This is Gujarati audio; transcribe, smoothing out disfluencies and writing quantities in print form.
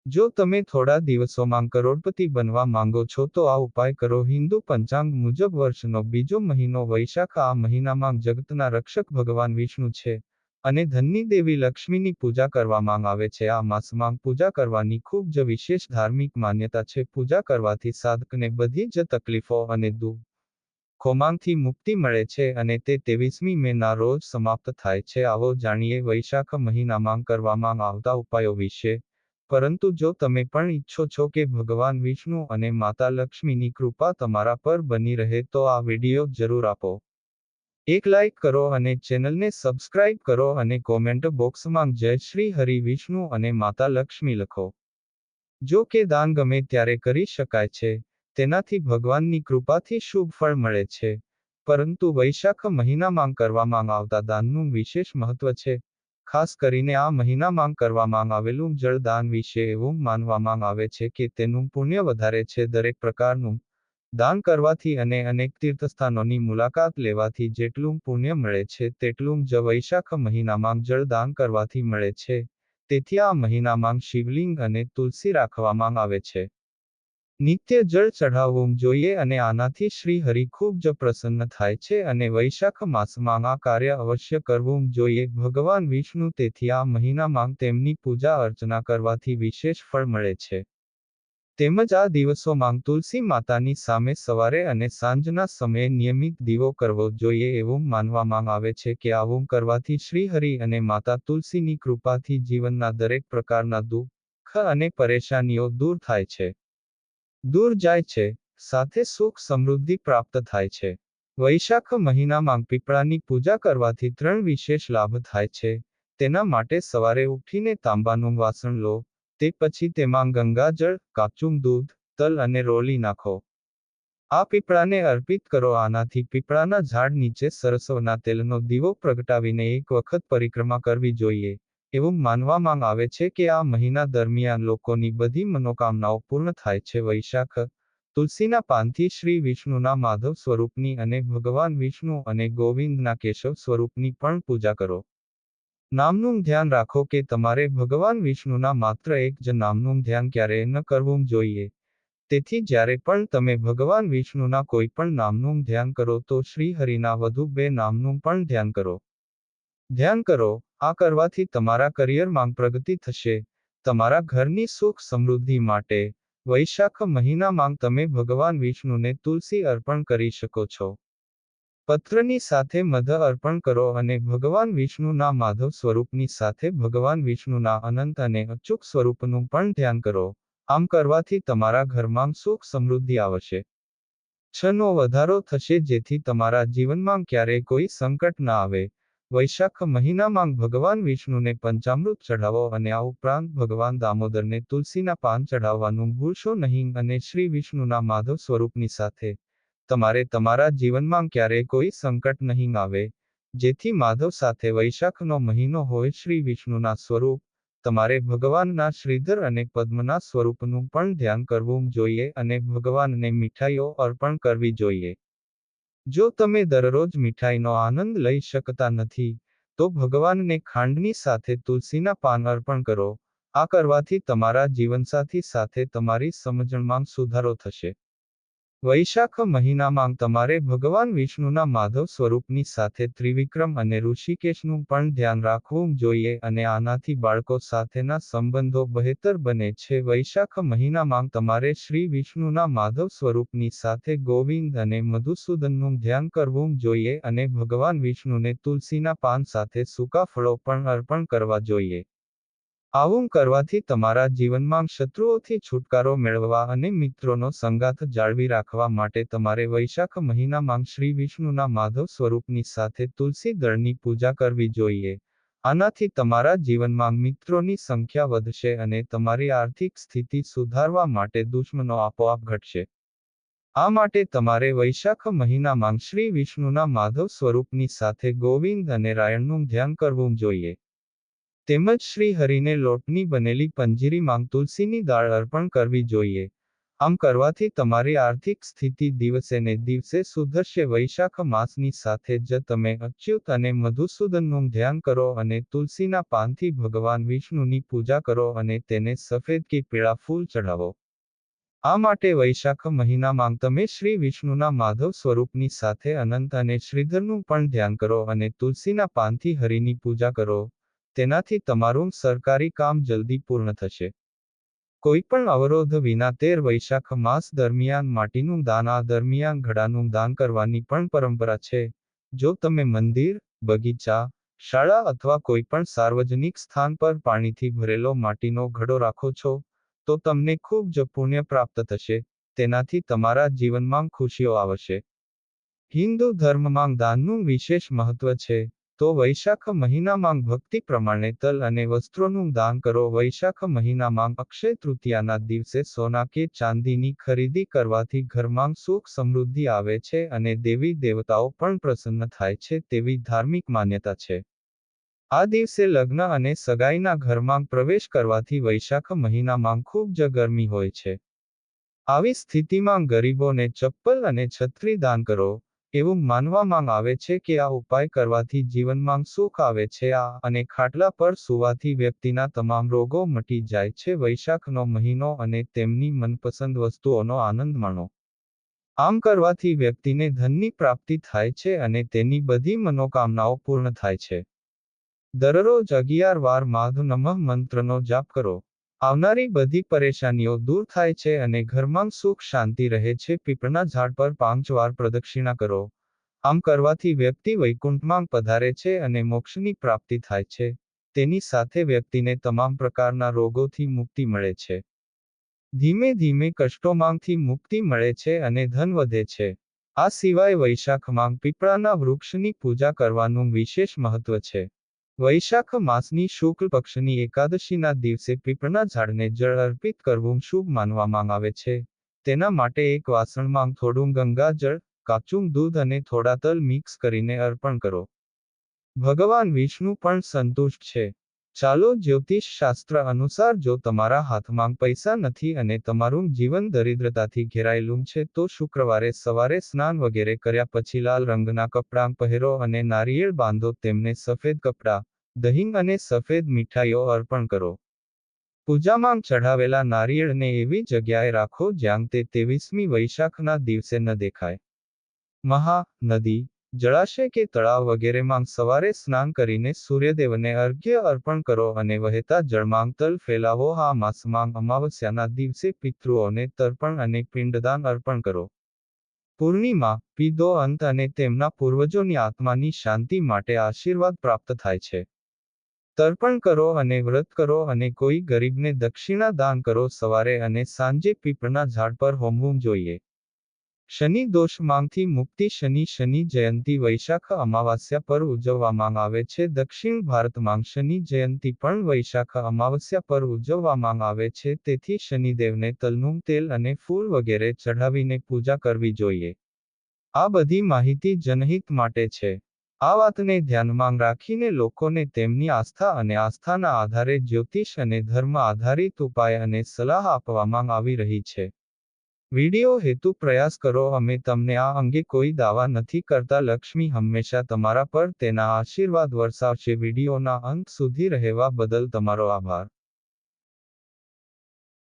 જો તમે થોડા દિવસોમાં કરોડપતિ બનવા માંગો છો તો આ ઉપાય કરો. હિન્દુ પંચાંગ મુજબ વર્ષનો બીજો મહિનો વૈશાખ. આ મહિનામાં જગતના રક્ષક ભગવાન વિષ્ણુ છે અને ધનની દેવી લક્ષ્મીની પૂજા કરવામાં આવે છે. આ માસમાં પૂજા કરવાની ખૂબ જ વિશેષ ધાર્મિક માન્યતા છે. પૂજા કરવાથી સાધકને બધી જ તકલીફો અને દુઃખોમાંથી મુક્તિ મળે છે અને તે 23મી મેના રોજ સમાપ્ત થાય છે. આવો જાણીએ વૈશાખ મહિનામાં કરવામાં આવતા ઉપાયો વિશે. પરંતુ જો તમે પણ ઈચ્છો છો કે ભગવાન વિષ્ણુ અને માતા લક્ષ્મીની કૃપા તમારા પર બની રહે તો આ વિડિયો જરૂર આપો. એક લાઈક કરો અને ચેનલને સબસ્ક્રાઇબ કરો અને કોમેન્ટ બોક્સમાં જય શ્રી હરિ વિષ્ણુ અને માતા લક્ષ્મી લખો. જો કે દાન ગમે ત્યારે કરી શકાય છે, તેનાથી ભગવાનની કૃપાથી શુભ ફળ મળે છે. પરંતુ વૈશાખ મહિનામાં કરવામાં આવતા દાનનું વિશેષ મહત્વ છે. ખાસ કરીને આ મહિનામાં કરવામાં આવેલું જળદાન વિશે એવું માનવામાં આવે છે કે તેનું પુણ્ય વધારે છે. દરેક પ્રકારનું દાન કરવાથી અને અનેક તીર્થસ્થાનોની મુલાકાત લેવાથી જેટલું પુણ્ય મળે છે તેટલું જ વૈશાખ મહિનામાં જળદાન કરવાથી મળે છે. તેથી આ મહિનામાં શિવલિંગ અને તુલસી રાખવામાં આવે છે. નિત્ય જળ ચઢાવવું જોઈએ અને આનાથી શ્રી હરિ ખૂબ જ પ્રસન્ન થાય છે અને વૈશાખ માસમાં આ કાર્ય અવશ્ય કરવું જોઈએ. ભગવાન વિષ્ણુ તેથી આ મહિનામાં તેમની પૂજા અર્ચના કરવાથી વિશેષ ફળ મળે છે. તેમજ આ દિવસોમાં તુલસી માતાની સામે સવારે અને સાંજના સમયે નિયમિત દીવો કરવો જોઈએ. એવું માનવામાં આવે છે કે આવું કરવાથી શ્રી હરિ અને માતા તુલસીની કૃપાથી જીવનના દરેક પ્રકારના દુઃખ અને પરેશાનીઓ દૂર થાય છે. દૂર જાય છે, સાથે સુખ સમૃદ્ધિ પ્રાપ્ત થાય છે. વૈશાખ મહિનામાં પીપળાની પૂજા કરવાથી 3 વિશેષ લાભ થાય છે. તેના માટે સવારે ઉઠીને તાંબાનું વાસણ લો, તે પછી તેમાં ગંગાજળ, કાચું દૂધ, તલ અને રોલી નાખો. આ પીપળાને અર્પિત કરો. આનાથી પીપળાના ઝાડ નીચે સરસવના તેલનો દીવો પ્રગટાવીને એક વખત પરિક્રમા કરવી જોઈએ. એવું માનવામાં આવે છે કે આ મહિના દરમિયાન લોકોની બધી મનોકામનાઓ પૂર્ણ થાય છે. વૈશાખ તુલસીના પાનથી શ્રી વિષ્ણુના માધવ સ્વરૂપની અને ભગવાન વિષ્ણુ અને ગોવિંદના કેશવ સ્વરૂપની પણ પૂજા કરો. નામનું ધ્યાન રાખો કે તમારે ભગવાન વિષ્ણુના માત્ર એક જ નામનું ધ્યાન ક્યારેય ન કરવું જોઈએ. તેથી જ્યારે પણ તમે ભગવાન વિષ્ણુના કોઈ પણ નામનું ધ્યાન કરો તો શ્રી હરિના વધુ 2 નામનું પણ ધ્યાન કરો. ધ્યાન કરો. આ કરવાથી તમારા કરિયરમાં પ્રગતિ થશે. તમારા ઘરની સુખ સમૃદ્ધિ માટે વૈશાખ મહિનામાં તમે ભગવાન વિષ્ણુને તુલસી અર્પણ કરી શકો છો. પત્રની સાથે મધ અર્પણ કરો અને ભગવાન વિષ્ણુના માધવ સ્વરૂપની સાથે ભગવાન વિષ્ણુના અનંત અને અચૂક સ્વરૂપનું પણ ધ્યાન કરો. આમ કરવાથી તમારા ઘરમાં સુખ સમૃદ્ધિ આવશે. છનો વધારો થશે જેથી તમારા જીવનમાં ક્યારેય કોઈ સંકટ ન આવે. વૈશાખ મહિનામાં ભગવાન વિષ્ણુને પંચામૃત ચઢાવો અને આ ઉપરાંત ભગવાન દામોદરને તુલસીના પાન ચઢાવવાનું ભૂલશો નહીં અને શ્રી વિષ્ણુના માધવ સ્વરૂપની સાથે તમારે તમારા જીવનમાં ક્યારેય કોઈ સંકટ નહીં આવે. જેથી માધવ સાથે વૈશાખનો મહિનો હોય શ્રી વિષ્ણુના સ્વરૂપ, તમારે ભગવાનના શ્રીધર અને પદ્મના સ્વરૂપનું પણ ધ્યાન કરવું જોઈએ અને ભગવાનને મીઠાઈઓ અર્પણ કરવી જોઈએ. જો તમે દરરોજ મીઠાઈનો આનંદ લઈ શકતા નથી, તો ભગવાનને ખાંડની સાથે તુલસીના પાન અર્પણ કરો. આ કરવાથી તમારા જીવનસાથી સાથે તમારી સમજણમાં સુધારો થશે. વૈશાખ મહિનામાં તમારે ભગવાન વિષ્ણુના માધવ સ્વરૂપની સાથે ત્રિવિક્રમ અને ઋષિકેશનું પણ ધ્યાન રાખવું જોઈએ અને આનાથી બાળકો સાથેના સંબંધો બહેતર બને છે. વૈશાખ મહિનામાં તમારે શ્રી વિષ્ણુના માધવ સ્વરૂપની સાથે ગોવિંદ અને મધુસૂદનનું ધ્યાન કરવું જોઈએ અને ભગવાન વિષ્ણુને તુલસીના પાન સાથે સૂકા ફળો પણ અર્પણ કરવા જોઈએ. આવું કરવાથી તમારા જીવનમાં શત્રુઓથી છુટકારો મેળવવા અને મિત્રોનો સંગાથ જાળવી રાખવા માટે તમારે વૈશાખ મહિનામાં શ્રી વિષ્ણુના માધવ સ્વરૂપની સાથે તુલસી દળની પૂજા કરવી જોઈએ. આનાથી તમારા જીવનમાં મિત્રોની સંખ્યા વધશે અને તમારી આર્થિક સ્થિતિ સુધારવા માટે દુશ્મનો આપોઆપ ઘટશે. આ માટે તમારે વૈશાખ મહિનામાં શ્રી વિષ્ણુના માધવ સ્વરૂપની સાથે ગોવિંદ અને રાયણનું ધ્યાન કરવું જોઈએ. તેમજ શ્રી હરિને લોટની બનેલી પંજીરીમાં તુલસીની દાળ અર્પણ કરવી જોઈએ. આમ કરવાથી તમારી આર્થિક સ્થિતિ દિવસે ને દિવસે સુધરશે. વૈશાખ માસની સાથે જ તમે અચ્યુત અને મધુસૂદનનું ધ્યાન કરો અને તુલસીના પાનથી ભગવાન વિષ્ણુની પૂજા કરો અને તેને સફેદ કે પીળા ફૂલ ચઢાવો. આ માટે વૈશાખ મહિનામાં તમે શ્રી વિષ્ણુના માધવ સ્વરૂપની સાથે અનંત અને શ્રીધરનું પણ ધ્યાન કરો અને તુલસીના પાનથી હરિની પૂજા કરો. તેનાથી તમારું સરકારી કામ જલ્દી પૂર્ણ થશે. કોઈ પણ અવરોધ વિના 13 વૈશાખ માસ દરમિયાન માટીનું દાન. આ દરમિયાન ઘડાનું દાન કરવાની પણ પરંપરા છે. જો તમે મંદિર, બગીચા, શાળા અથવા કોઈ પણ સાર્વજનિક સ્થાન પર પાણીથી ભરેલો માટીનો ઘડો રાખો છો, તો તમને ખૂબ જ પુણ્ય પ્રાપ્ત થશે. તેનાથી તમારા જીવનમાં ખુશીઓ આવશે. હિન્દુ ધર્મમાં દાનનું વિશેષ મહત્વ છે. તો વૈશાખ મહિનામાં ભક્તિ પ્રમાણે તલ અને વસ્ત્રોનું દાન કરો. વૈશાખ મહિનામાં અક્ષય તૃતીયાના દિવસે સોના કે ચાંદીની ખરીદી કરવાથી ઘરમાં સુખ સમૃદ્ધિ આવે છે અને દેવી દેવતાઓ પણ પ્રસન્ન થાય છે તેવી ધાર્મિક માન્યતા છે. આ દિવસે લગ્ન અને સગાઈના ઘરમાં પ્રવેશ કરવાથી વૈશાખ મહિનામાં ખૂબ જ ગરમી હોય છે. આવી સ્થિતિમાં ગરીબોને ચપ્પલ અને છત્રી દાન કરો. એવું માનવામાં આવે છે કે આ ઉપાય કરવાથી જીવનમાં સુખ આવે છે. આ અને ખાટલા પર સૂવાથી વ્યક્તિના તમામ રોગો મટી જાય છે. વૈશાખનો મહિનો અને તેમની મનપસંદ વસ્તુઓનો આનંદ માણો. આમ કરવાથી વ્યક્તિને ધનની પ્રાપ્તિ થાય છે અને તેની બધી મનોકામનાઓ પૂર્ણ થાય છે. દરરોજ 11 વાર માધુ નમઃ મંત્રનો જાપ કરો. આવનારી બધી પરેશાનીઓ દૂર થાય છે અને ઘરમાં સુખ શાંતિ રહે છે. પીપળના ઝાડ પર 5 વાર પ્રદક્ષિણા કરો. આમ કરવાથી વ્યક્તિ વૈકુંઠમાં પધારે છે અને મોક્ષની પ્રાપ્તિ થાય છે. તેની સાથે વ્યક્તિને તમામ પ્રકારના રોગોથી મુક્તિ મળે છે. ધીમે ધીમે કષ્ટોમાંથી મુક્તિ મળે છે અને ધન વધે છે. આ સિવાય વૈશાખમાં પીપળાના વૃક્ષની પૂજા કરવાનું વિશેષ મહત્વ છે. વૈશાખ માસની શુક્લ પક્ષની એકાદશીના દિવસે પીપળના ઝાડને જળ અર્પિત કરવું શુભ માનવામાં આવે છે. તેના માટે એક વાસણમાં થોડું ગંગાજળ, કાચું દૂધ અને થોડા તલ મિક્સ કરીને અર્પણ કરો. ભગવાન વિષ્ણુ પણ સંતુષ્ટ છે. ચાલો, જ્યોતિષ શાસ્ત્ર અનુસાર જો તમારા હાથમાં પૈસા નથી અને તમારું જીવન દરિદ્રતાથી ઘેરાયેલું છે તો શુક્રવારે સવારે સ્નાન વગેરે કર્યા પછી લાલ રંગના કપડાં પહેરો અને નારિયેળ બાંધો. તેમને સફેદ કપડાં, દહીં અને સફેદ મીઠાઈઓ અર્પણ કરો. પૂજામાં ચઢાવેલા નારિયેળને એવી જગ્યાએ રાખો જ્યાં તે 23મી વૈશાખના દિવસે ન દેખાય. નદી, જળાશય કે તળાવ વગેરેમાં સવારે સ્નાન કરીને સૂર્યદેવને અર્ઘ્ય અર્પણ કરો અને વહેતા જળમાં તલ ફેલાવો. આ માસમાં અમાવસ્યાના દિવસે પિતૃઓને તર્પણ અને પિંડદાન અર્પણ કરો. પૂર્ણિમા, પીદો અંત અને તેમના પૂર્વજોની આત્માની શાંતિ માટે આશીર્વાદ પ્રાપ્ત થાય છે. તર્પણ કરો અને વ્રત કરો અને કોઈ ગરીબને દક્ષિણા દાન કરો. સવારે અને સાંજે પીપળના ઝાડ પર હોમવું જોઈએ. શનિ દોષમાંથી મુક્તિ. શનિ જયંતી વૈશાખ અમાવાસ્યા પર ઉજવવામાં આવે છે. દક્ષિણ ભારતમાં શનિ જયંતી પણ વૈશાખ અમાવસ્યા પર ઉજવવામાં આવે છે. તેથી શનિદેવને તલનું તેલ અને ફૂલ વગેરે ચઢાવીને પૂજા કરવી જોઈએ. આ બધી માહિતી જનહિત માટે છે. આ વાતને ધ્યાનમાં રાખીને લોકોને તેમની આસ્થા અને આસ્થાના આધારે જ્યોતિષ અને ધર્મ આધારિત ઉપાય અને સલાહ આપવામાં આવી રહી છે. વિડિયો હેતુ પ્રયાસ કરો. અમે તમને આ અંગે કોઈ દાવા નથી કરતા. લક્ષ્મી હંમેશા તમારા પર તેના આશીર્વાદ વરસાવશે. વિડિયોના અંત સુધી રહેવા બદલ તમારો આભાર.